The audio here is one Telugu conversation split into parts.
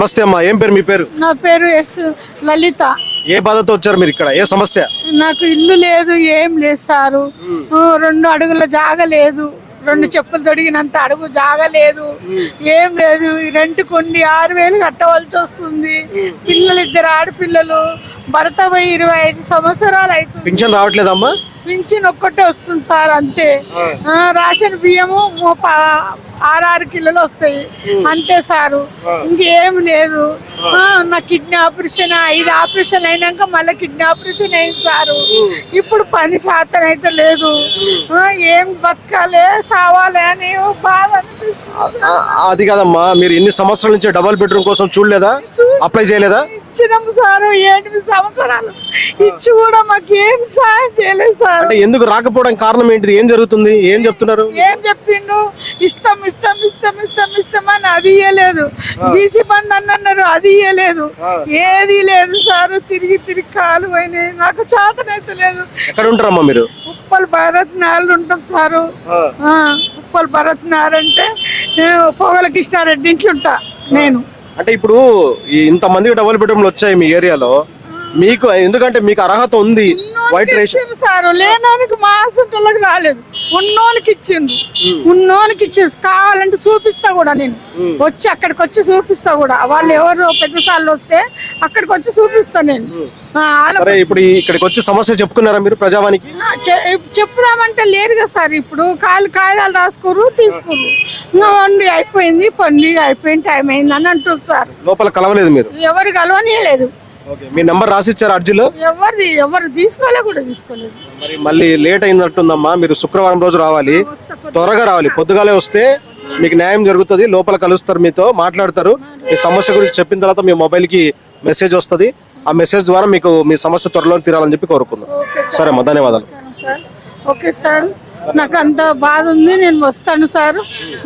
నమస్తే అమ్మా, ఏం పేరు మీ పేరు? నా పేరు ఎస్ లలిత. ఏ బాధతో వచ్చారు మీరు ఇక్కడ? ఏ సమస్య? నాకు ఇల్లు లేదు, ఏం లేదు సారు. 2 అడుగుల జాగ లేదు, 2 చెప్పులు తొడిగినంత అడుగు జాగ లేదు, ఏం లేదు. రెంట్ కొన్ని 6,000 కట్టవలసి వస్తుంది. పిల్లలు 2 ఆడపిల్లలు, భర్త పోయి 25 సంవత్సరాలు అవుతుంది. పింఛన్ రావట్లేదమ్మా? పింఛన్ ఒక్కటే వస్తుంది సార్, అంతే. రేషన్ బియ్యము 6 కిలోలు వస్తాయి, అంతే సారు. ఇంకేం లేదు. నా కిడ్నీ ఆపరేషన్ 5 ఆపరేషన్ అయినాక మళ్ళీ కిడ్నీ ఆపరేషన్ అయింది సారు. ఇప్పుడు పని శాతం అయితే లేదు. ఏం బతకాలి సావాలి అని బాధ అనిపిస్తుంది. అది కాదమ్మా, మీరు ఎన్ని సంవత్సరాల నుంచి డబుల్ బెడ్రూమ్ కోసం చూడలేదా? అప్లై చేయలేదా? ఇచ్చినాము సారు, 8 సంవత్సరాలు ఇచ్చి కూడా మాకు ఏం సాయం చేయలేదు సార్. అంటే ఎందుకు రాకపోవడం కారణం ఏంటిది? ఏం జరుగుతుంది? ఏం చెప్తున్నారు? ఏం చెప్పిండు? ఇస్తాం ఇస్తాం ఇస్తాం ఇస్తాం ఇస్తామని అది ఇయ్యలేదు. బీసీ బంద్ అన్నారు, అది ఇయ్యలేదు. ఏది లేదు సారు. తిరిగి తిరిగి కాలు పోయినాయి. నాకు చేతనైతే లేదు. ఎక్కడ ఉంటారమ్మా మీరు? ఉప్పల్ భరత్ నారాయణ ఉంటాం సారు. ఉప్పల్ భరత్ నారాయణ అంటే పొగల కృష్ణారెడ్డి ఇంట్లో ఉంటా నేను. అంటే ఇప్పుడు ఇంతమంది డబుల్ బెడ్రూమ్లు వచ్చాయి మీ ఏరియాలో, మీకు ఎందుకంటే మీకు అర్హత ఉంది. వైట్ రేషన్ సార్ లేనానికి మా హాస్పిటల్కి రాలేదు, ఉన్నోనికి ఇచ్చిండు. ఉన్నోనికి ఇచ్చిండు. కావాలంటే చూపిస్తా కూడా, నేను వచ్చి అక్కడికి వచ్చి చూపిస్తా కూడా. వాళ్ళు ఎవరు పెద్ద సార్లు వస్తే అక్కడికి వచ్చి చూపిస్తా నేను. సరే, ఇప్పుడు ఇక్కడికి వచ్చి సమస్య చెప్పుకున్నారా మీరు ప్రజావానికి? చెప్పుదామంటే లేరు కదా సార్. ఇప్పుడు కాగితాలు రాసుకోరు, తీసుకోరు. వండి అయిపోయింది, పండి అయిపోయింది, టైం అయింది అని అంటారు సార్. లోపల కలవలేదు మీరు? ఎవరు కలవనీయలేదు. మీ నంబర్ రాసిచ్చారు అర్జీలో? ఎవరు తీసుకోలే కూడా తీసుకోలేదు. మరి మళ్ళీ లేట్ అయినట్టుందమ్మా. మీరు శుక్రవారం రోజు రావాలి, త్వరగా రావాలి. పొద్దుగాలే వస్తే మీకు న్యాయం జరుగుతుంది. లోపల కలుస్తారు, మీతో మాట్లాడతారు. మీ సమస్య గురించి చెప్పిన తర్వాత మీ మొబైల్ కి మెసేజ్ వస్తుంది. ఆ మెసేజ్ ద్వారా మీకు మీ సమస్య త్వరలో తీరాలని చెప్పి కోరుకుందాం. సరే అమ్మా, ధన్యవాదాలు. ఓకే సార్, నాకు అంత బాధ ఉంది. నేను వస్తాను సార్,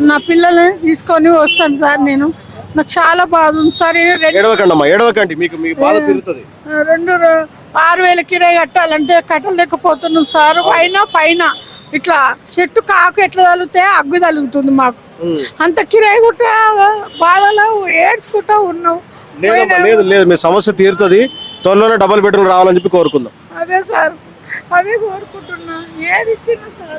నా పిల్లల్ని తీసుకొని వస్తాను సార్. నేను నాకు చాలా బాధ ఉంది సార్. ఏడవకండి అమ్మా, ఏడవకండి. మీకు మీ బాధ తీరుతుంది. 6,000 కిరాయి కట్టాలంటే కట్టలేకపోతున్నాం సార్. పైన ఇట్లా చెట్టు కాకు ఎట్లా తగిలితే అగ్గు తగులుతుంది మాకు. అంత కిరాయి కూడా బాధలో ఏడ్చుకుంటా ఉన్నాం. లేదు లేదు, మీ సమస్య తీరుతుంది. త్వరలోనే డబుల్ బెడ్రూమ్ రావాలని చెప్పి కోరుకుందాం. అదే సార్, అదే కోరుకుంటున్నా. ఏది ఇచ్చింది సార్?